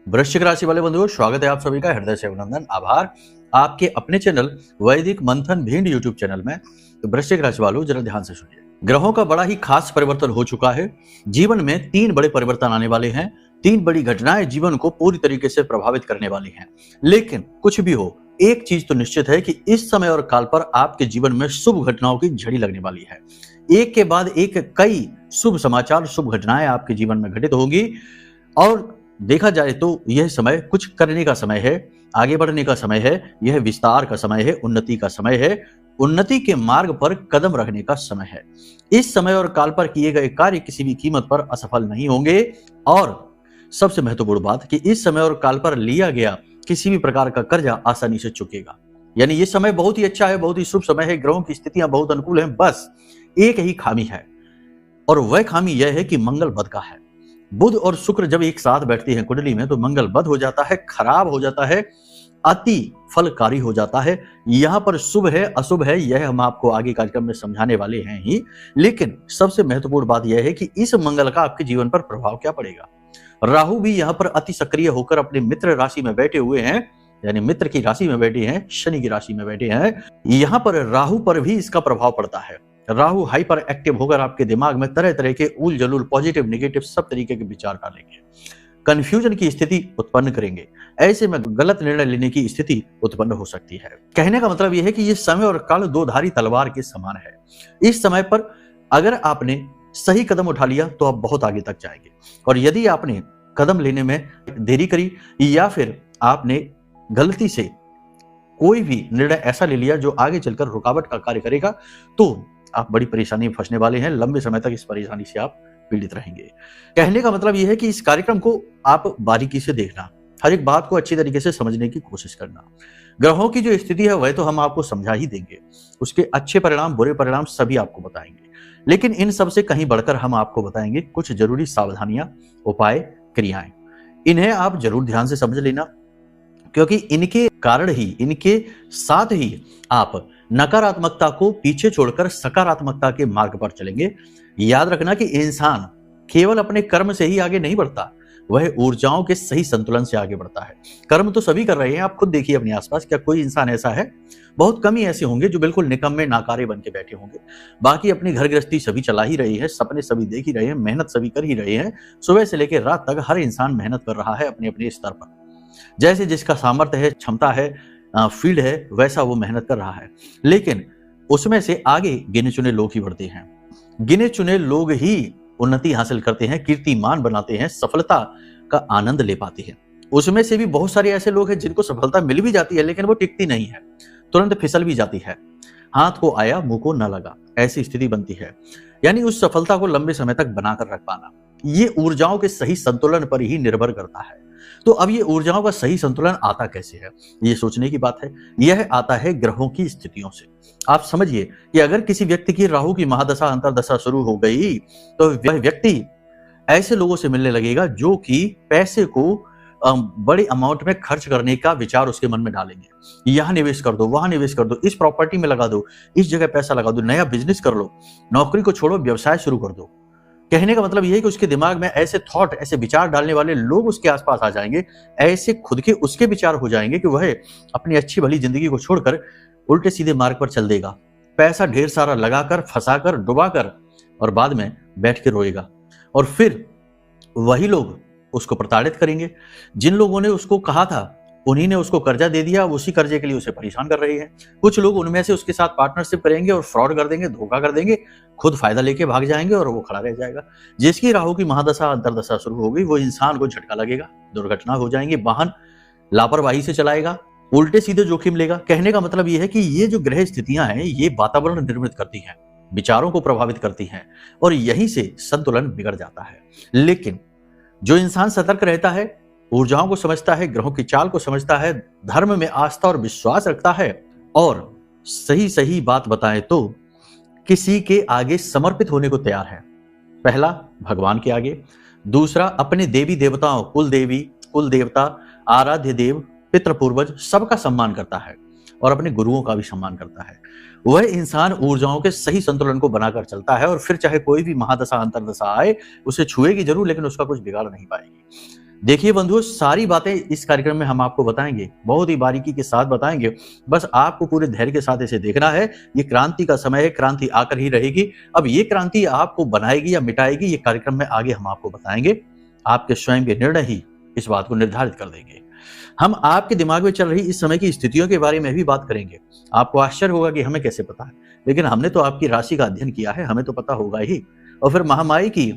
वृश्चिक राशि वाले बंधुओं, स्वागत है आप सभी का हृदय से अभिनंदन, आभार आपके अपने चैनल वैदिक मंथन भिंड यूट्यूब चैनल में। तो वृश्चिक राशि वालों, जरा ध्यान से सुनिए। ग्रहों का बड़ा ही खास परिवर्तन हो चुका है। जीवन में 3 बड़े परिवर्तन आने वाले हैं। 3 बड़ी घटनाएं जीवन को पूरी तरीके से प्रभावित करने वाली हैं। लेकिन कुछ भी हो, एक चीज तो निश्चित है कि इस समय और काल पर आपके जीवन में शुभ घटनाओं की झड़ी लगने वाली है। एक के बाद एक कई शुभ समाचार, शुभ घटनाएं आपके जीवन में घटित होगी। और देखा जाए तो यह समय कुछ करने का समय है, आगे बढ़ने का समय है, यह विस्तार का समय है, उन्नति का समय है, उन्नति के मार्ग पर कदम रखने का समय है। इस समय और काल पर किए गए कार्य किसी भी कीमत पर असफल नहीं होंगे। और सबसे महत्वपूर्ण बात कि इस समय और काल पर लिया गया किसी भी प्रकार का कर्जा आसानी से चुकेगा। यानी ये समय बहुत ही अच्छा है, बहुत ही शुभ समय है, ग्रहों की स्थितियां बहुत अनुकूल हैं। बस एक ही खामी है, और वह खामी यह है कि मंगल बद का है। बुध और शुक्र जब एक साथ बैठते हैं कुंडली में तो मंगल बद हो जाता है, खराब हो जाता है, अति फलकारी हो जाता है। यहां पर शुभ है अशुभ है यह हम आपको आगे कार्यक्रम में समझाने वाले हैं ही। लेकिन सबसे महत्वपूर्ण बात यह है कि इस मंगल का आपके जीवन पर प्रभाव क्या पड़ेगा। राहु भी यहां पर अति सक्रिय होकर अपने मित्र राशि में बैठे हुए हैं, यानी मित्र की राशि में बैठे हैं, शनि की राशि में बैठे हैं। यहां पर राहु पर भी इसका प्रभाव पड़ता है। राहु हाइपर एक्टिव होकर आपके दिमाग में तरह तरह के उल जलूल, पॉजिटिव नेगेटिव सब तरीके के विचार डालेंगे, कंफ्यूजन की स्थिति उत्पन्न करेंगे। ऐसे में गलत निर्णय लेने की स्थिति उत्पन्न हो सकती है। कहने का मतलब यह है कि यह समय और काल दो धारी तलवार के समान है। इस समय पर अगर आपने सही कदम उठा लिया तो आप बहुत आगे तक जाएंगे, और यदि आपने कदम लेने में देरी करी या फिर आपने गलती से कोई भी निर्णय ऐसा ले लिया जो आगे चलकर रुकावट का कार्य करेगा, तो आप बड़ी परेशानी में फंसने वाले हैं। लंबे समय तक इस परेशानी से आप पीड़ित रहेंगे। कहने का मतलब यह है कि इस कार्यक्रम को आप बारीकी से देखना, हर एक बात को अच्छी तरीके से समझने की कोशिश करना। ग्रहों की जो स्थिति है वह तो हम आपको समझा ही देंगे, उसके अच्छे परिणाम बुरे परिणाम सभी आपको बताएंगे। लेकिन इन सब से कहीं बढ़कर हम आपको बताएंगे कुछ जरूरी सावधानियां, उपाय, क्रियाएं। इन्हें आप जरूर ध्यान से समझ लेना, क्योंकि इनके कारण ही, इनके साथ ही आप नकारात्मकता को पीछे छोड़कर सकारात्मकता के मार्ग पर चलेंगे। याद रखना कि इंसान केवल अपने कर्म से ही आगे नहीं बढ़ता, वह ऊर्जाओं के सही संतुलन से आगे बढ़ता है। कर्म तो सभी कर रहे हैं, आप खुद देखिए अपने आसपास, क्या कोई इंसान ऐसा है? बहुत कम ही ऐसे होंगे जो बिल्कुल निकम्मे नाकारे बन के बैठे होंगे। बाकी अपनी घर गृहस्थी सभी चला ही रहे हैं, सपने सभी देख ही रहे हैं, मेहनत सभी कर ही रहे हैं। सुबह से लेकर रात तक हर इंसान मेहनत कर रहा है अपने अपने स्तर पर। जैसे जिसका सामर्थ्य है, क्षमता है, फील्ड है, वैसा वो मेहनत कर रहा है। लेकिन उसमें से आगे गिने चुने लोग ही बढ़ते हैं। गिने चुने लोग ही उन्नति हासिल करते हैं, कीर्तिमान बनाते हैं, सफलता का आनंद ले पाते हैं। उसमें से भी बहुत सारे ऐसे लोग हैं जिनको सफलता मिल भी जाती है लेकिन वो टिकती नहीं है, तुरंत फिसल भी जाती है। हाथ को आया मुंह को न लगा, ऐसी स्थिति बनती है। यानी उस सफलता को लंबे समय तक बनाकर रख पाना, ये ऊर्जाओं के सही संतुलन पर ही निर्भर करता है। तो अब ये ऊर्जाओं का सही संतुलन आता कैसे है, ये सोचने की बात है। यह आता है ग्रहों की स्थितियों से। आप समझिए कि अगर किसी व्यक्ति की राहु की महादशा अंतरदशा शुरू हो गई तो वह व्यक्ति ऐसे लोगों से मिलने लगेगा जो कि पैसे को बड़े अमाउंट में खर्च करने का विचार उसके मन में डालेंगे। यहाँ निवेश कर दो, वहां निवेश कर दो, इस प्रॉपर्टी में लगा दो, इस जगह पैसा लगा दो, नया बिजनेस कर लो, नौकरी को छोड़ो, व्यवसाय शुरू कर दो। कहने का मतलब यह है कि उसके दिमाग में ऐसे थॉट, ऐसे विचार डालने वाले लोग उसके आसपास आ जाएंगे, ऐसे खुद के उसके विचार हो जाएंगे कि वह अपनी अच्छी भली जिंदगी को छोड़कर उल्टे सीधे मार्ग पर चल देगा, पैसा ढेर सारा लगाकर, फंसाकर, डुबाकर, और बाद में बैठ के रोएगा। और फिर वही लोग उसको प्रताड़ित करेंगे। जिन लोगों ने उसको कहा था उन्हीं ने उसको कर्जा दे दिया, उसी कर्जे के लिए उसे परेशान कर रही है। कुछ लोग उनमें से उसके साथ पार्टनरशिप करेंगे और फ्रॉड कर देंगे, धोखा कर देंगे, खुद फायदा लेके भाग जाएंगे और वो खड़ा रह जाएगा। जिसकी राहु की महादशा अंतरदशा शुरू हो गई वो इंसान को झटका लगेगा, दुर्घटना हो जाएंगी, वाहन लापरवाही से चलाएगा, उल्टे सीधे जोखिम लेगा। कहने का मतलब यह है कि ये जो ग्रह स्थितियां हैं ये वातावरण निर्मित करती हैं, विचारों को प्रभावित करती हैं, और यहीं से संतुलन बिगड़ जाता है। लेकिन जो इंसान सतर्क रहता है, ऊर्जाओं को समझता है, ग्रहों की चाल को समझता है, धर्म में आस्था और विश्वास रखता है, और सही सही बात बताएं तो किसी के आगे समर्पित होने को तैयार है। पहला भगवान के आगे, दूसरा अपने देवी देवताओं, कुल देवी, कुल देवता, आराध्य देव, पितृ पूर्वज सबका सम्मान करता है और अपने गुरुओं का भी सम्मान करता है। वह इंसान ऊर्जाओं के सही संतुलन को बनाकर चलता है, और फिर चाहे कोई भी महादशा अंतरदशा आए उसे छुएगी जरूर लेकिन उसका कुछ बिगाड़ नहीं पाएगी। देखिए बंधुओं, सारी बातें इस कार्यक्रम में हम आपको बताएंगे, बहुत ही बारीकी के साथ बताएंगे। बस आपको पूरे धैर्य के साथ इसे देखना है। ये क्रांति का समय है, क्रांति आकर ही रहेगी। अब ये क्रांति आपको बनाएगी या मिटाएगी, ये कार्यक्रम में आगे हम आपको बताएंगे। आपके स्वयं के निर्णय ही इस बात को निर्धारित कर देंगे। हम आपके दिमाग में चल रही इस समय की स्थितियों के बारे में भी बात करेंगे। आपको आश्चर्य होगा कि हमें कैसे पता है, लेकिन हमने तो आपकी राशि का अध्ययन किया है, हमें तो पता होगा ही। और फिर महामाई की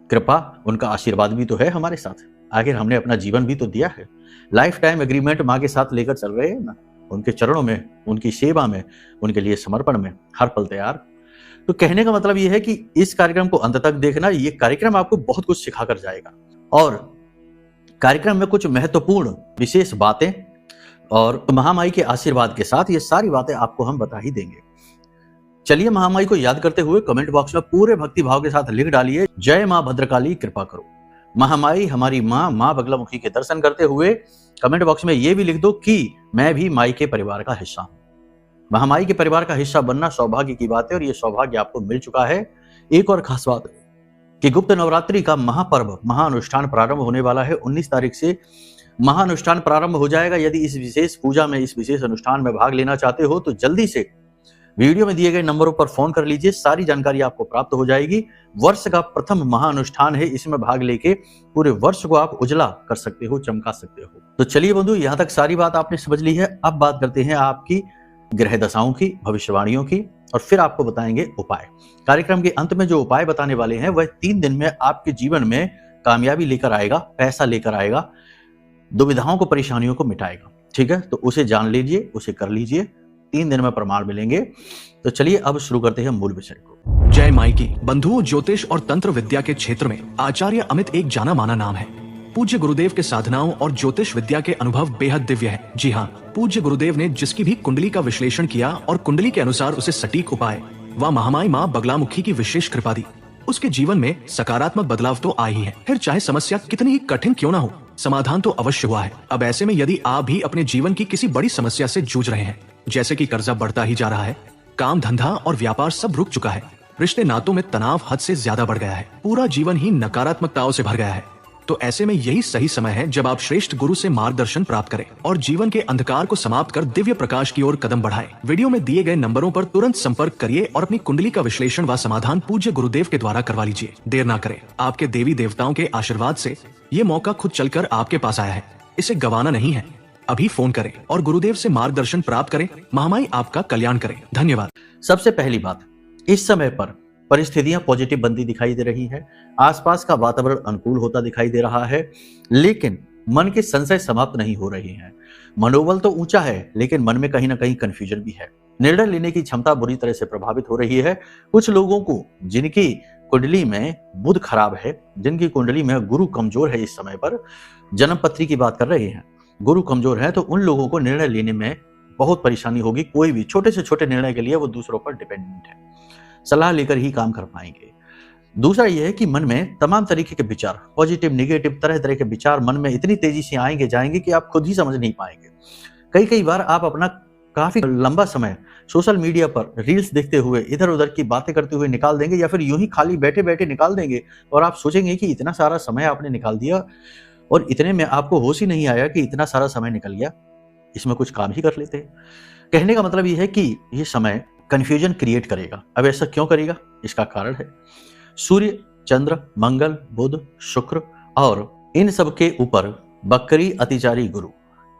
कृपा, उनका आशीर्वाद भी तो है हमारे साथ। आखिर हमने अपना जीवन भी तो दिया है, लाइफ टाइम एग्रीमेंट माँ के साथ लेकर चल रहे हैं ना, उनके चरणों में, उनकी सेवा में, उनके लिए समर्पण में हर पल तैयार। तो कहने का मतलब यह है कि इस कार्यक्रम को अंत तक देखना। ये कार्यक्रम आपको बहुत कुछ सिखा कर जाएगा, और कार्यक्रम में कुछ महत्वपूर्ण विशेष बातें और महामाई के आशीर्वाद के साथ ये सारी बातें आपको हम बता ही देंगे। चलिए महामाई को याद करते हुए कमेंट बॉक्स में पूरे भक्ति भाव के साथ लिख डालिए, जय मां भद्रकाली कृपा करो। महामाई हमारी मां बगलामुखी के दर्शन करते हुए कमेंट बॉक्स में ये भी लिख दो कि मैं भी माई के परिवार का हिस्सा हूं। महामाई के परिवार का हिस्सा बनना सौभाग्य की बात है, और ये सौभाग्य आपको मिल चुका है। एक और खास बात कि गुप्त नवरात्रि का महापर्व, महाअनुष्ठान प्रारंभ होने वाला है। 19 तारीख से महाअनुष्ठान प्रारंभ हो जाएगा। यदि इस विशेष पूजा में, इस विशेष अनुष्ठान में भाग लेना चाहते हो तो जल्दी से वीडियो में दिए गए नंबरों पर फोन कर लीजिए, सारी जानकारी आपको प्राप्त हो जाएगी। वर्ष का प्रथम महाअनुष्ठान है, इसमें भाग लेके पूरे वर्ष को आप उजला कर सकते हो, चमका सकते हो। तो चलिए बंधु, यहां तक सारी बात आपने समझ ली है। अब बात करते हैं आपकी ग्रह दशाओं की, भविष्यवाणियों की, और फिर आपको बताएंगे उपाय। कार्यक्रम के अंत में जो उपाय बताने वाले हैं वह 3 दिन में आपके जीवन में कामयाबी लेकर आएगा, पैसा लेकर आएगा, दुविधाओं को, परेशानियों को मिटाएगा। ठीक है, तो उसे जान लीजिए, उसे कर लीजिए, 3 दिन में प्रमाण मिलेंगे। तो चलिए अब शुरू करते हैं मूल विषय को। जय माई की। बंधुओं, ज्योतिष और तंत्र विद्या के क्षेत्र में आचार्य अमित एक जाना माना नाम है। पूज्य गुरुदेव के साधनाओं और ज्योतिष विद्या के अनुभव बेहद दिव्य है। जी हाँ, पूज्य गुरुदेव ने जिसकी भी कुंडली का विश्लेषण किया और कुंडली के अनुसार उसे सटीक उपाय व महामाई माँ बगलामुखी की विशेष कृपा दी, उसके जीवन में सकारात्मक बदलाव तो आए ही है। फिर चाहे समस्या कितनी ही कठिन क्यों न हो, समाधान तो अवश्य हुआ है। अब ऐसे में यदि आप भी अपने जीवन की किसी बड़ी समस्या से जूझ रहे हैं, जैसे कि कर्जा बढ़ता ही जा रहा है, काम धंधा और व्यापार सब रुक चुका है, रिश्ते नातों में तनाव हद से ज्यादा बढ़ गया है, पूरा जीवन ही नकारात्मकताओं से भर गया है, तो ऐसे में यही सही समय है जब आप श्रेष्ठ गुरु से मार्गदर्शन प्राप्त करें और जीवन के अंधकार को समाप्त कर दिव्य प्रकाश की ओर कदम बढ़ाएं। वीडियो में दिए गए नंबरों पर तुरंत संपर्क करिए और अपनी कुंडली का विश्लेषण व समाधान पूज्य गुरुदेव के द्वारा करवा लीजिए। देर ना करें, आपके देवी देवताओं के आशीर्वाद से ये मौका खुद चलकर आपके पास आया है, इसे गंवाना नहीं है। अभी फोन करें और गुरुदेव से मार्गदर्शन प्राप्त करें। महामाई आपका कल्याण करें। धन्यवाद। सबसे पहली बात, इस समय पर परिस्थितियां पॉजिटिव बनती दिखाई दे रही है, आसपास का वातावरण अनुकूल होता दिखाई दे रहा है, लेकिन मन के संशय समाप्त नहीं हो रहे हैं। मनोबल तो ऊंचा है, लेकिन मन में कहीं ना कहीं कंफ्यूजन भी है। निर्णय लेने की क्षमता बुरी तरह से प्रभावित हो रही है। कुछ लोगों को जिनकी कुंडली में बुध खराब है, जिनकी कुंडली में गुरु कमजोर है, इस समय पर जन्म पत्री की बात कर रहे हैं, गुरु कमजोर है, तो उन लोगों को निर्णय लेने में बहुत परेशानी होगी। कोई भी छोटे से छोटे निर्णय के लिए वो दूसरों पर डिपेंडेंट है, सलाह लेकर ही काम कर पाएंगे। दूसरा यह है कि मन में तमाम तरीके के विचार, पॉजिटिव नेगेटिव तरह तरह के विचार मन में इतनी तेजी से आएंगे जाएंगे कि आप खुद ही समझ नहीं पाएंगे। कई बार आप अपना काफी लंबा समय सोशल मीडिया पर रील्स देखते हुए, इधर उधर की बातें करते हुए निकाल देंगे, या फिर यूं ही खाली बैठे बैठे निकाल देंगे, और आप सोचेंगे कि इतना सारा समय आपने निकाल दिया और इतने में आपको होश ही नहीं आया कि इतना सारा समय निकल गया, इसमें कुछ काम ही कर लेते हैं। कहने का मतलब यह है कि यह समय कंफ्यूजन क्रिएट करेगा। अब ऐसा क्यों करेगा? इसका कारण है सूर्य, चंद्र, मंगल, बुध, शुक्र और इन सब के ऊपर बकरी अतिचारी गुरु।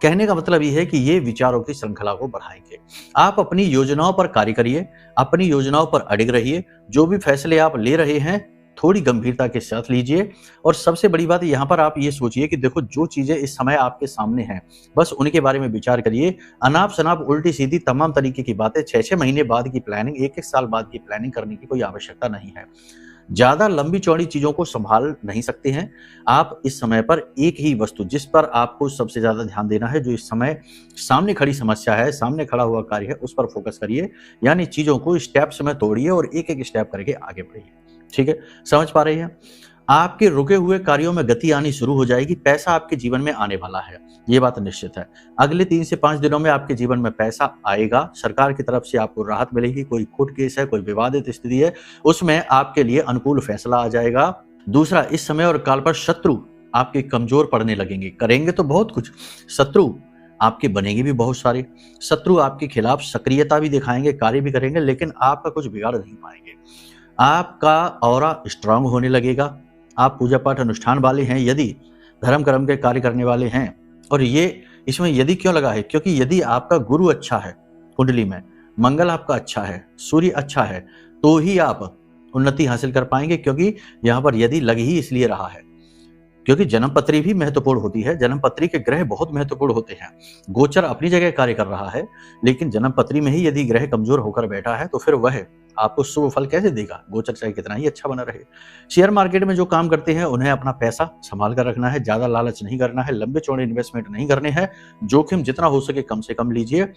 कहने का मतलब यह है कि ये विचारों की श्रृंखला को बढ़ाएंगे। आप अपनी योजनाओं पर कार्य करिए, अपनी योजनाओं पर अडिग रहिए। जो भी फैसले आप ले रहे हैं थोड़ी गंभीरता के साथ लीजिए, और सबसे बड़ी बात यहाँ पर आप ये सोचिए कि देखो, जो चीजें इस समय आपके सामने हैं बस उनके बारे में विचार करिए। अनाप शनाप उल्टी सीधी तमाम तरीके की बातें 6-6 महीने बाद की प्लानिंग, 1-1 साल बाद की प्लानिंग करने की कोई आवश्यकता नहीं है। ज्यादा लंबी चौड़ी चीजों को संभाल नहीं सकते हैं आप। इस समय पर एक ही वस्तु जिस पर आपको सबसे ज्यादा ध्यान देना है, जो इस समय सामने खड़ी समस्या है, सामने खड़ा हुआ कार्य है, उस पर फोकस करिए। यानी चीजों को स्टेप्स में तोड़िए और एक एक स्टेप करके आगे बढ़िए। ठीक है, समझ पा रहे हैं? आपके रुके हुए कार्यों में गति आनी शुरू हो जाएगी। पैसा आपके जीवन में आने वाला है, ये बात निश्चित है। अगले 3 से 5 दिनों में आपके जीवन में पैसा आएगा। सरकार की तरफ से आपको राहत मिलेगी। कोई कोर्ट केस है, कोई विवादित स्थिति है, उसमें आपके लिए अनुकूल फैसला आ जाएगा। दूसरा, इस समय और काल पर शत्रु आपके कमजोर पड़ने लगेंगे। करेंगे तो बहुत कुछ, शत्रु आपके बनेंगे भी बहुत सारे। शत्रु आपके खिलाफ सक्रियता भी दिखाएंगे, कार्य भी करेंगे, लेकिन आपका कुछ बिगाड़ नहीं पाएंगे। आपका ऑरा स्ट्रांग होने लगेगा। आप पूजा पाठ अनुष्ठान वाले हैं, यदि धर्म कर्म के कार्य करने वाले हैं, और ये इसमें यदि क्यों लगा है, क्योंकि यदि आपका गुरु अच्छा है कुंडली में, मंगल आपका अच्छा है, सूर्य अच्छा है, तो ही आप उन्नति हासिल कर पाएंगे। क्योंकि यहाँ पर यदि लग ही इसलिए रहा है क्योंकि जन्म पत्री भी महत्वपूर्ण होती है। जन्म पत्री के ग्रह बहुत महत्वपूर्ण होते हैं। गोचर अपनी जगह कार्य कर रहा है, लेकिन जन्म पत्री में ही यदि ग्रह कमजोर होकर बैठा है तो फिर वह आपको शुभ फल कैसे देगा, गोचर चाहे कितना ही अच्छा बना रहे। शेयर मार्केट में जो काम करते हैं उन्हें अपना पैसा संभाल कर रखना है, ज्यादा लालच नहीं करना है, लंबे चौड़े इन्वेस्टमेंट नहीं करने हैं, जोखिम जितना हो सके कम से कम लीजिए।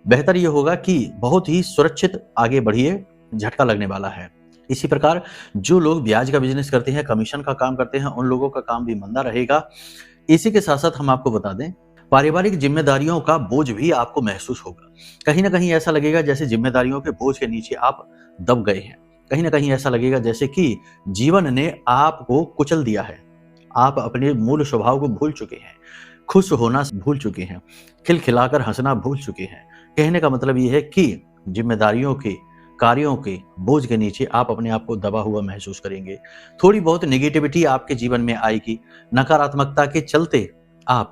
बेहतर यह होगा कि बहुत ही सुरक्षित आगे बढ़िए, झटका लगने वाला है। इसी प्रकार जो लोग ब्याज का बिजनेस करते हैं, कमीशन का काम करते हैं, उन लोगों का काम भी मंदा रहेगा। इसी के साथ साथ हम आपको बता दें, पारिवारिक जिम्मेदारियों का बोझ भी आपको महसूस होगा। कहीं ना कहीं ऐसा लगेगा जैसे जिम्मेदारियों के बोझ के नीचे आप दब गए हैं। कहीं ना कहीं ऐसा लगेगा जैसे कि जीवन ने आपको कुचल दिया है। आप अपने मूल स्वभाव को भूल चुके हैं, खुश होना भूल चुके हैं, खिलखिलाकर हंसना भूल चुके हैं। कहने का मतलब यह है कि जिम्मेदारियों के, कार्यों के बोझ के नीचे आप अपने आप को दबा हुआ महसूस करेंगे। थोड़ी बहुत नेगेटिविटी आपके जीवन में आएगी। नकारात्मकता के चलते आप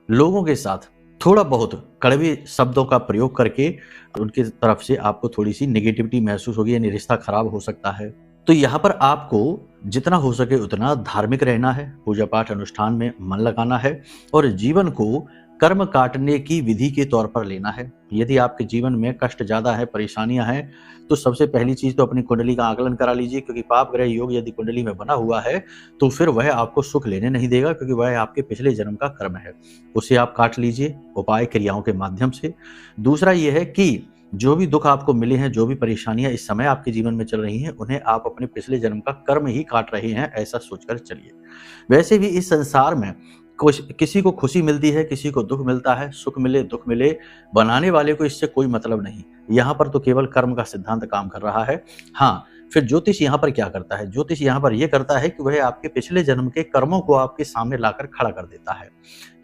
लोगों के साथ थोड़ा बहुत कड़वे शब्दों का प्रयोग करके उनकी तरफ से आपको थोड़ी सी नेगेटिविटी महसूस होगी, यानी रिश्ता खराब हो सकता है। तो यहाँ पर आपको जितना हो सके उतना धार्मिक रहना है, पूजा पाठ अनुष्ठान में मन लगाना है और जीवन को कर्म काटने की विधि के तौर पर लेना है। यदि आपके जीवन में कष्ट ज्यादा है, परेशानियां हैं, तो सबसे पहली चीज तो अपनी कुंडली का आकलन करा लीजिए। क्योंकि पाप ग्रह योग यदि कुंडली में बना हुआ है तो फिर वह आपको सुख लेने नहीं देगा, क्योंकि वह आपके पिछले जन्म का कर्म है। उसे आप काट लीजिए उपाय क्रियाओं के माध्यम से। दूसरा यह है कि जो भी दुख आपको मिले हैं, जो भी परेशानियां इस समय आपके जीवन में चल रही हैं, उन्हें आप अपने पिछले जन्म का कर्म ही काट रहे हैं, ऐसा सोचकर चलिए। वैसे भी इस संसार में किसी को खुशी मिलती है, किसी को दुख मिलता है। सुख मिले दुख मिले, बनाने वाले को इससे कोई मतलब नहीं। यहाँ पर तो केवल कर्म का सिद्धांत काम कर रहा है। हाँ, फिर ज्योतिष यहाँ पर क्या करता है? ज्योतिष यहाँ पर यह करता है कि वह आपके पिछले जन्म के कर्मों को आपके सामने लाकर खड़ा कर देता है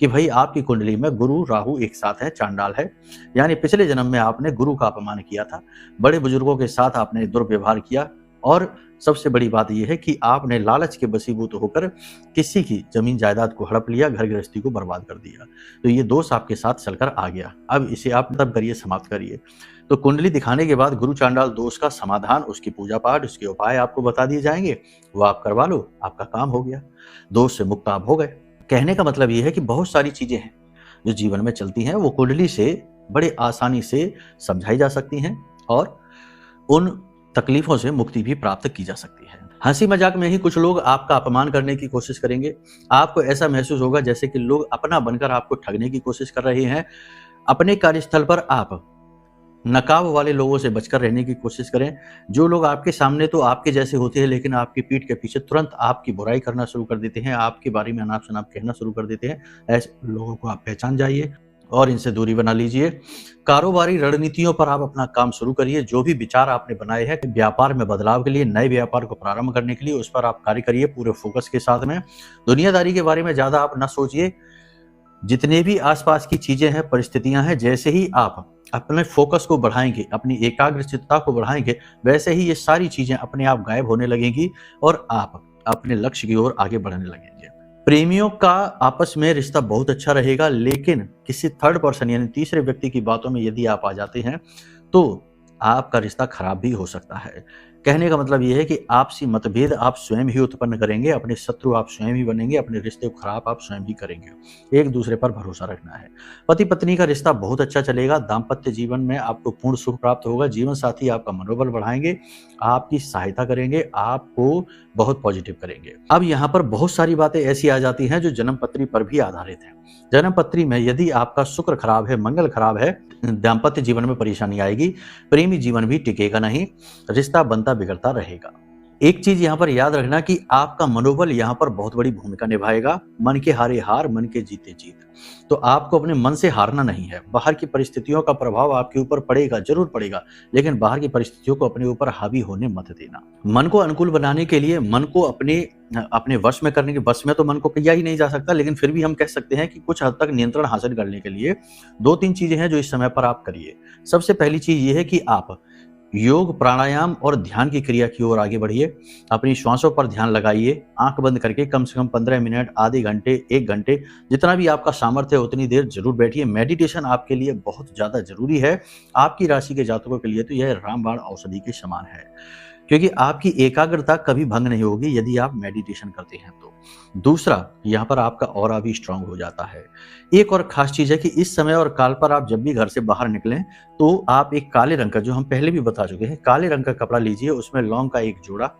कि भाई आपकी कुंडली में गुरु राहु एक साथ है, चांडाल है। यानी पिछले जन्म में आपने गुरु का अपमान किया था, बड़े बुजुर्गों के साथ आपने दुर्व्यवहार किया, और सबसे बड़ी बात यह है कि आपने लालच के वशीभूत होकर किसी की जमीन जायदाद को हड़प लिया, घर गृहस्थी को बर्बाद कर दिया। तो ये दोष आपके साथ चलकर आ गया। अब इसे आप तब करिए, समाप्त करिए। तो कुंडली दिखाने के बाद गुरु चांडाल दोष का समाधान, उसकी पूजा पाठ, उसके उपाय आपको बता दिए जाएंगे। वो आप करवा लो, आपका काम हो गया, दोष से मुक्त आप हो गए। कहने का मतलब यह है कि बहुत सारी चीजें हैं जो जीवन में चलती हैं, वो कुंडली से बड़े आसानी से समझाई जा सकती हैं और उन तकलीफों से मुक्ति भी प्राप्त की जा सकती है। हंसी मजाक में ही कुछ लोग आपका अपमान करने की कोशिश करेंगे। आपको ऐसा महसूस होगा जैसे कि लोग अपना बनकर आपको ठगने की कोशिश कर रहे हैं। अपने कार्यस्थल पर आप नकाब वाले लोगों से बचकर रहने की कोशिश करें। जो लोग आपके सामने तो आपके जैसे होते हैं, लेकिन आपकी पीठ के पीछे तुरंत आपकी बुराई करना शुरू कर देते हैं, आपके बारे में अनाप शनाप कहना शुरू कर देते हैं। ऐसे लोगों को आप पहचान जाइए और इनसे दूरी बना लीजिए। कारोबारी रणनीतियों पर आप अपना काम शुरू करिए। जो भी विचार आपने बनाए हैं व्यापार में बदलाव के लिए, नए व्यापार को प्रारंभ करने के लिए, उस पर आप कार्य करिए पूरे फोकस के साथ में। दुनियादारी के बारे में ज्यादा आप न सोचिए। जितने भी आसपास की चीजें हैं, परिस्थितियां हैं, जैसे ही आप अपने फोकस को बढ़ाएंगे, अपनी एकाग्रचित्तता को बढ़ाएंगे, वैसे ही ये सारी चीजें अपने आप गायब होने लगेंगी और आप अपने लक्ष्य की ओर आगे बढ़ने लगेंगे। प्रेमियों का आपस में रिश्ता बहुत अच्छा रहेगा, लेकिन किसी थर्ड पर्सन यानी तीसरे व्यक्ति की बातों में यदि आप आ जाते हैं तो आपका रिश्ता खराब भी हो सकता है। कहने का मतलब यह है कि आपसी मतभेद आप स्वयं ही उत्पन्न करेंगे, अपने शत्रु आप स्वयं ही बनेंगे, अपने रिश्ते को खराब आप स्वयं ही करेंगे। एक दूसरे पर भरोसा रखना है। पति पत्नी का रिश्ता बहुत अच्छा चलेगा। दाम्पत्य जीवन में आपको पूर्ण सुख प्राप्त होगा। जीवन साथी आपका मनोबल बढ़ाएंगे, आपकी सहायता करेंगे, आपको बहुत पॉजिटिव करेंगे। अब यहाँ पर बहुत सारी बातें ऐसी आ जाती हैं जो जन्म पत्री पर भी आधारित है। जन्म पत्री में यदि आपका शुक्र खराब है, मंगल खराब है, दाम्पत्य जीवन में परेशानी आएगी, प्रेमी जीवन भी टिकेगा नहीं, रिश्ता बनता बिगड़ता रहेगा। एक चीज यहाँ पर याद रखना कि आपका मनोबल यहाँ पर बहुत बड़ी भूमिका निभाएगा। मन के हारे हार, मन के जीते जीत। तो आपको अपने मन से हारना नहीं है। बाहर की परिस्थितियों का प्रभाव आपके ऊपर पड़ेगा, जरूर पड़ेगा, लेकिन बाहर की परिस्थितियों को अपने ऊपर हावी होने मत देना। मन को अनुकूल बनाने के लिए, मन को अपने वश में करने के, वश में तो मन को किया ही नहीं जा सकता, लेकिन फिर भी हम कह सकते हैं कि कुछ हद तक नियंत्रण हासिल करने के लिए 2-3 चीजें हैं जो इस समय पर आप करिए। सबसे पहली चीज ये है कि आप योग, प्राणायाम और ध्यान की क्रिया की ओर आगे बढ़िए। अपनी श्वासों पर ध्यान लगाइए, आंख बंद करके कम से कम 15 मिनट, आधे घंटे, 1 घंटे, जितना भी आपका सामर्थ्य है उतनी देर जरूर बैठिए। मेडिटेशन आपके लिए बहुत ज्यादा जरूरी है। आपकी राशि के जातकों के लिए तो यह रामबाण औषधि के समान है, क्योंकि आपकी एकाग्रता कभी भंग नहीं होगी यदि आप मेडिटेशन करते हैं तो। दूसरा, यहाँ पर आपका ऑरा भी स्ट्रांग हो जाता है। एक और खास चीज है कि इस समय और काल पर आप जब भी घर से बाहर निकलें तो आप एक काले रंग का, जो हम पहले भी बता चुके हैं, काले रंग का कपड़ा लीजिए। उसमें लौंग का 1 जोड़ा,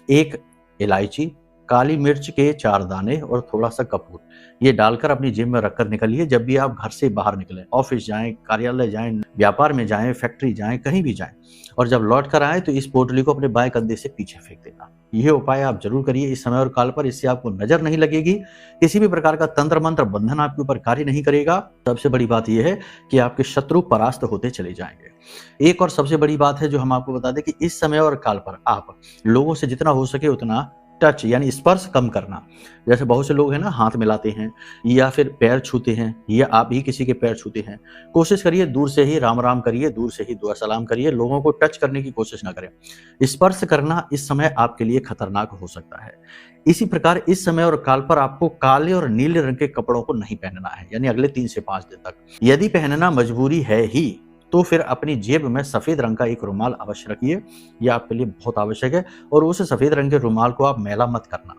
1 इलायची, काली मिर्च के 4 दाने और थोड़ा सा कपूर, ये डालकर अपनी जेब में रखकर निकलिए। जब भी आप घर से बाहर निकलें, ऑफिस जाएं, कार्यालय जाएं, व्यापार में जाएं, फैक्ट्री जाएं, कहीं भी जाएं, और जब लौट कर आए तो इस पोटली को अपने बाएं कंधे से पीछे फेंक देना। यह उपाय आप जरूर करिए इस समय और काल पर। इससे आपको नजर नहीं लगेगी, किसी भी प्रकार का तंत्र मंत्र बंधन आपके ऊपर कार्य नहीं करेगा। सबसे बड़ी बात यह है कि आपके शत्रु परास्त होते चले जाएंगे। एक और सबसे बड़ी बात है जो हम आपको बता दें कि इस समय और काल पर आप लोगों से जितना हो सके उतना टच यानी स्पर्श कम करना। जैसे बहुत से लोग हैं ना, हाथ मिलाते हैं या फिर पैर छूते हैं, या आप ही किसी के पैर छूते हैं, कोशिश करिए दूर से ही राम राम करिए, दूर से ही दुआ सलाम करिए। लोगों को टच करने की कोशिश ना करें। स्पर्श करना इस समय आपके लिए खतरनाक हो सकता है। इसी प्रकार इस समय और काल पर आपको काले और नीले रंग के कपड़ों को नहीं पहनना है, यानी अगले 3 से 5 दिन तक। यदि पहनना मजबूरी है ही तो फिर अपनी जेब में सफेद रंग का एक रुमाल अवश्य रखिए, यह आपके लिए बहुत आवश्यक है। और उस सफेद रंग के रुमाल को आप मैला मत करना।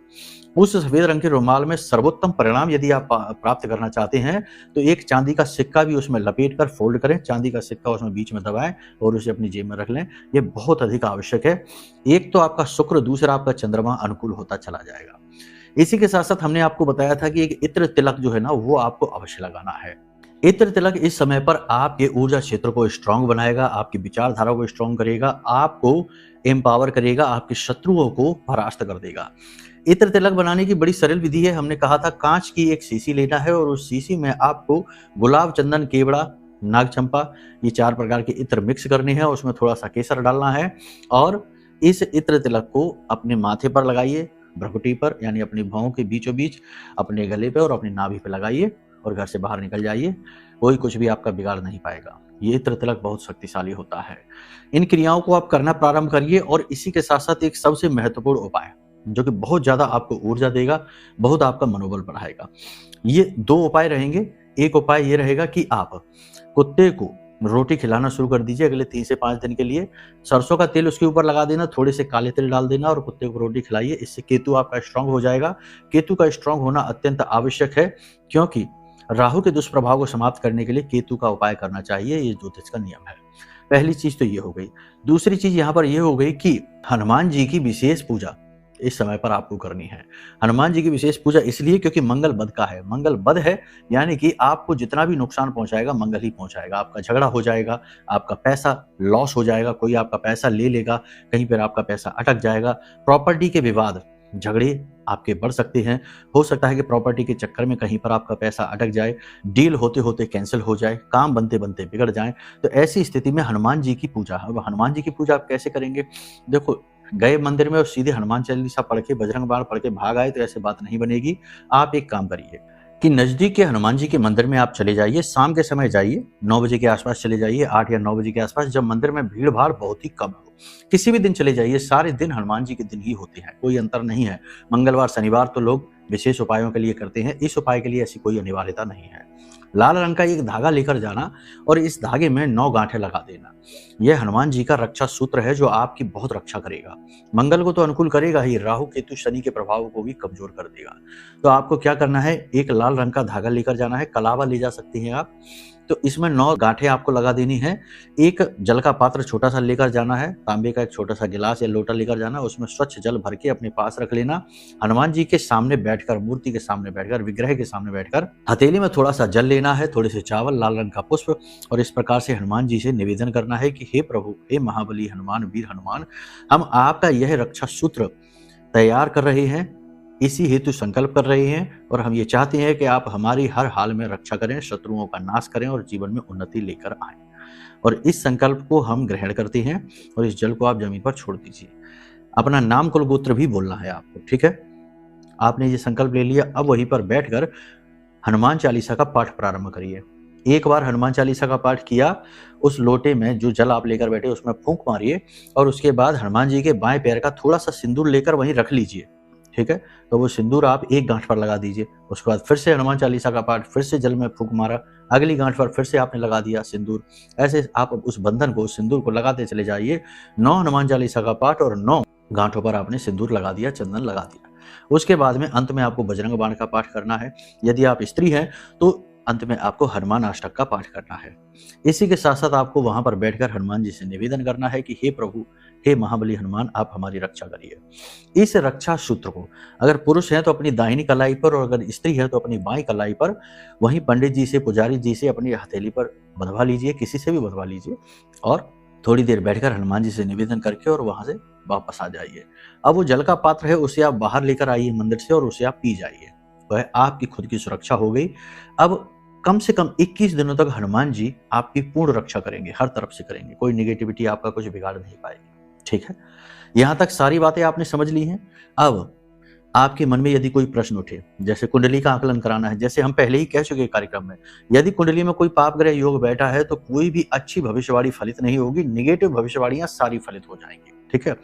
उस सफेद रंग के रुमाल में सर्वोत्तम परिणाम यदि आप प्राप्त करना चाहते हैं तो एक चांदी का सिक्का भी उसमें लपेट कर फोल्ड करें, चांदी का सिक्का उसमें बीच में दबाएं और उसे अपनी जेब में रख लें। यह बहुत अधिक आवश्यक है। एक तो आपका शुक्र, दूसरा आपका चंद्रमा अनुकूल होता चला जाएगा। इसी के साथ साथ हमने आपको बताया था कि एक इत्र तिलक जो है ना, वो आपको अवश्य लगाना है। इत्र तिलक इस समय पर आपके ऊर्जा क्षेत्र को स्ट्रांग बनाएगा, आपकी विचारधारा को स्ट्रांग करेगा, आपको एम्पावर करेगा, आपके शत्रुओं को परास्त कर देगा। इत्र तिलक बनाने की बड़ी सरल विधि है। हमने कहा था कांच की एक शीशी लेना है और उस शीशी में आपको गुलाब, चंदन, केवड़ा, नागचंपा, ये 4 प्रकार के इत्र मिक्स करने हैं। उसमें थोड़ा सा केसर डालना है और इस इत्र तिलक को अपने माथे पर लगाइए, भ्रुकुटी पर, यानी अपनी भौं के बीचों बीच, अपने गले पे और अपनी नाभि पे लगाइए और घर से बाहर निकल जाइए। कोई कुछ भी आपका बिगाड़ नहीं पाएगा। ये इत्र तिलक बहुत शक्तिशाली होता है। इन क्रियाओं को आप करना प्रारंभ करिए। और इसी के साथ साथ एक सबसे महत्वपूर्ण उपाय जो कि बहुत ज्यादा आपको ऊर्जा देगा, बहुत आपका मनोबल बढ़ाएगा, ये 2 उपाय रहेंगे। एक उपाय ये रहेगा कि आप कुत्ते को रोटी खिलाना शुरू कर दीजिए अगले 3 से 5 दिन के लिए। सरसों का तेल उसके ऊपर लगा देना, थोड़े से काले तिल डाल देना और कुत्ते को रोटी खिलाइए। इससे केतु आपका स्ट्रांग हो जाएगा। केतु का स्ट्रांग होना अत्यंत आवश्यक है, क्योंकि राहु के दुष्प्रभाव को समाप्त करने के लिए केतु का उपाय करना चाहिए। ये ज्योतिष का नियम है। पहली चीज तो ये हो गई। दूसरी चीज यहाँ पर यह हो गई कि हनुमान जी की विशेष पूजा इस समय पर आपको करनी है। हनुमान जी की विशेष पूजा इसलिए क्योंकि मंगल बद का है। मंगल बद है यानी कि आपको जितना भी नुकसान पहुंचाएगा मंगल ही पहुंचाएगा। आपका झगड़ा हो जाएगा, आपका पैसा लॉस हो जाएगा, कोई आपका पैसा ले लेगा, कहीं पर आपका पैसा अटक जाएगा, प्रॉपर्टी के विवाद, झगड़े आपके बढ़ सकते हैं। हो सकता है कि प्रॉपर्टी के चक्कर में कहीं पर आपका पैसा अटक जाए, डील होते होते कैंसिल हो जाए, काम बनते बनते बिगड़ जाए। तो ऐसी स्थिति में हनुमान जी की पूजा, अब हनुमान जी की पूजा आप कैसे करेंगे? देखो, गए मंदिर में और सीधे हनुमान चालीसा पढ़ के, बजरंग बाण पढ़ के भाग आए तो ऐसे बात नहीं बनेगी। आप एक काम करिए कि नजदीक के हनुमान जी के मंदिर में आप चले जाइए। शाम के समय जाइए, 9 बजे के आसपास चले जाइए, 8 या 9 बजे के आसपास, जब मंदिर में भीड़ भाड़ बहुत ही कम हो। किसी भी दिन चले जाइए, सारे दिन हनुमान जी के दिन ही होते हैं, कोई अंतर नहीं है। मंगलवार, शनिवार तो लोग विशेष उपायों के लिए करते हैं, इस उपाय के लिए ऐसी कोई अनिवार्यता नहीं है। लाल रंग का एक धागा लेकर जाना और इस धागे में 9 गांठें लगा देना। यह हनुमान जी का रक्षा सूत्र है जो आपकी बहुत रक्षा करेगा। मंगल को तो अनुकूल करेगा ही, राहु केतु शनि के प्रभाव को भी कमजोर कर देगा। तो आपको क्या करना है, एक लाल रंग का धागा लेकर जाना है, कलावा ले जा सकते हैं आप। तो इसमें 9 गांठें आपको लगा देनी है। एक जल का पात्र छोटा सा लेकर जाना है, तांबे का एक छोटा सा गिलास या लोटा लेकर जाना, उसमें स्वच्छ जल भर के अपने पास रख लेना। हनुमान जी के सामने बैठकर, मूर्ति के सामने बैठकर, विग्रह के सामने बैठकर हथेली में थोड़ा सा जल लेना है, थोड़े से चावल, लाल रंग का पुष्प, और इस प्रकार से हनुमान जी से निवेदन करना है कि हे प्रभु, हे महाबली हनुमान, वीर हनुमान, हम आपका यह रक्षा सूत्र तैयार कर रहे हैं, इसी हेतु संकल्प कर रहे हैं, और हम ये चाहते हैं कि आप हमारी हर हाल में रक्षा करें, शत्रुओं का नाश करें और जीवन में उन्नति लेकर आए। और इस संकल्प को हम ग्रहण करते हैं और इस जल को आप जमीन पर छोड़ दीजिए। अपना नाम कुल गोत्र भी बोलना है आपको, ठीक है। आपने ये संकल्प ले लिया, अब वहीं पर बैठकर हनुमान चालीसा का पाठ प्रारंभ करिए। एक बार हनुमान चालीसा का पाठ किया, उस लोटे में जो जल आप लेकर बैठे उसमें फूंक मारिए, और उसके बाद हनुमान जी के बाएं पैर का थोड़ा सा सिंदूर लेकर वहीं रख लीजिए, ठीक है। तो वो सिंदूर आप एक गांठ पर लगा दीजिए। उसके बाद फिर से हनुमान चालीसा का पाठ, फिर से जल में फूंक मारा, अगली गांठ पर फिर से आपने लगा दिया सिंदूर। ऐसे आप उस बंधन को, सिंदूर को लगाते चले जाइए। 9 हनुमान चालीसा का पाठ और 9 गांठों पर आपने सिंदूर लगा दिया, चंदन लगा दिया। उसके बाद में अंत में आपको बजरंग बाण का पाठ करना है। यदि आप स्त्री हैं तो अंत में आपको हनुमान अष्टक का पाठ करना है। इसी के साथ साथ आपको वहां पर बैठकर हनुमान जी से निवेदन करना है कि हे प्रभु, हे महाबली हनुमान, आप हमारी रक्षा करिए। इस रक्षा सूत्र को अगर पुरुष हैं तो अपनी दाहिनी कलाई पर, और अगर स्त्री है तो अपनी बाईं कलाई पर, वहीं पंडित जी से, पुजारी जी से अपनी हथेली पर बंधवा लीजिए, किसी से भी बंधवा लीजिए, और थोड़ी देर बैठकर हनुमान जी से निवेदन करके और वहां से वापस आ जाइए। अब वो जल का पात्र है उसे आप बाहर लेकर आइए मंदिर से, और उसे आप पी जाइए। वह आपकी खुद की सुरक्षा हो गई। अब कम से कम 21 दिनों तक हनुमान जी आपकी पूर्ण रक्षा करेंगे, हर तरफ से करेंगे। कोई निगेटिविटी आपका कुछ बिगाड़ नहीं पाएगी, ठीक है। यहां तक सारी बातें आपने समझ ली हैं। अब आपके मन में यदि कोई प्रश्न उठे, जैसे कुंडली का आकलन कराना है, जैसे हम पहले ही कह चुके कार्यक्रम में, यदि कुंडली में कोई पाप ग्रह योग बैठा है तो कोई भी अच्छी भविष्यवाणी फलित नहीं होगी, निगेटिव भविष्यवाणियां सारी फलित हो जाएंगी, ठीक है।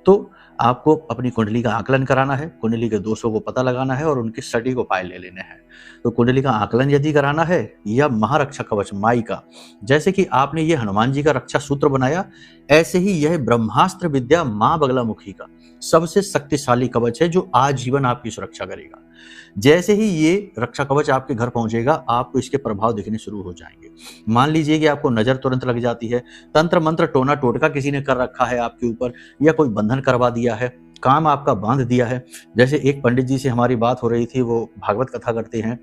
तो आपको अपनी कुंडली का आकलन कराना है, कुंडली के दोषों को पता लगाना है और उनके सटीक उपाय ले लेने हैं। तो कुंडली का आकलन यदि कराना है, या महारक्षा कवच माई का, जैसे कि आपने ये हनुमान जी का रक्षा सूत्र बनाया, ऐसे ही यह ब्रह्मास्त्र विद्या मां बगलामुखी का सबसे शक्तिशाली कवच है जो आजीवन आपकी सुरक्षा करेगा। जैसे ही ये रक्षा कवच आपके घर पहुंचेगा, आपको इसके प्रभाव दिखने शुरू हो जाएंगे। मान लीजिए कि आपको नजर तुरंत लग जाती है, तंत्र मंत्र टोना टोटका किसी ने कर रखा है आपके ऊपर, या कोई बंधन करवा दिया है, काम आपका बांध दिया है। जैसे एक पंडित जी से हमारी बात हो रही थी, वो भागवत कथा करते हैं,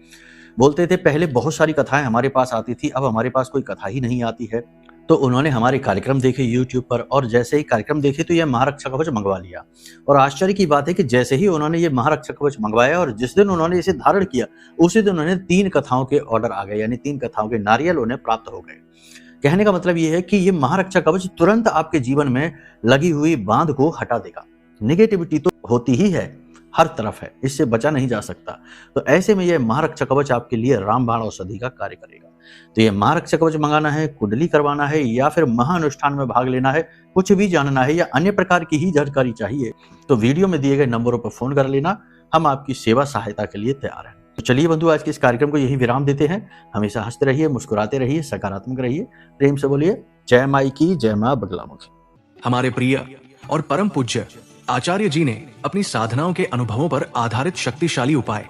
बोलते थे पहले बहुत सारी कथाएं हमारे पास आती थी, अब हमारे पास कोई कथा ही नहीं आती है। तो उन्होंने हमारे कार्यक्रम देखे यूट्यूब पर, और जैसे ही कार्यक्रम देखे तो यह महारक्षा कवच मंगवा लिया। और आश्चर्य की बात है कि जैसे ही उन्होंने ये महारक्षा कवच मंगवाया और जिस दिन उन्होंने इसे धारण किया, उसी दिन उन्होंने 3 कथाओं के ऑर्डर आ गए, यानी 3 कथाओं के नारियल उन्हें प्राप्त हो गए। कहने का मतलब ये है कि ये महारक्षा कवच तुरंत आपके जीवन में लगी हुई बांध को हटा देगा। निगेटिविटी तो होती ही है, हर तरफ है, इससे बचा नहीं जा सकता। तो ऐसे में यह महारक्षा कवच आपके लिए रामबाण औषधि का कार्य करेगा। तो ये महारक्षा कवच मंगाना है, कुंडली करवाना है, या फिर महाअनुष्ठान में भाग लेना है, कुछ भी जानना है, या अन्य प्रकार की ही जानकारी चाहिए, तो वीडियो में दिए गए नंबरों पर फोन कर लेना। हम आपकी सेवा सहायता के लिए तैयार हैं। तो चलिए बंधु, आज के इस कार्यक्रम को यही विराम देते हैं। हमेशा हंसते रहिए, मुस्कुराते रहिए, सकारात्मक रहिए, प्रेम से बोलिए जय माई की, जय मां बगलामुखी। हमारे प्रिय और परम पूज्य आचार्य जी ने अपनी साधनाओं के अनुभवों पर आधारित शक्तिशाली उपाय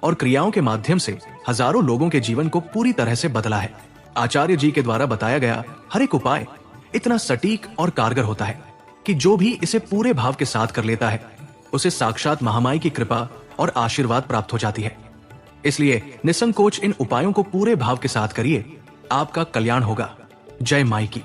और क्रियाओं के माध्यम से हजारों लोगों के जीवन को पूरी तरह से बदला है। आचार्य जी के द्वारा बताया गया हर एक उपाय इतना सटीक और कारगर होता है कि जो भी इसे पूरे भाव के साथ कर लेता है, उसे साक्षात महामाई की कृपा और आशीर्वाद प्राप्त हो जाती है। इसलिए निसंकोच इन उपायों को पूरे भाव के साथ करिए, आपका कल्याण होगा। जय माई की।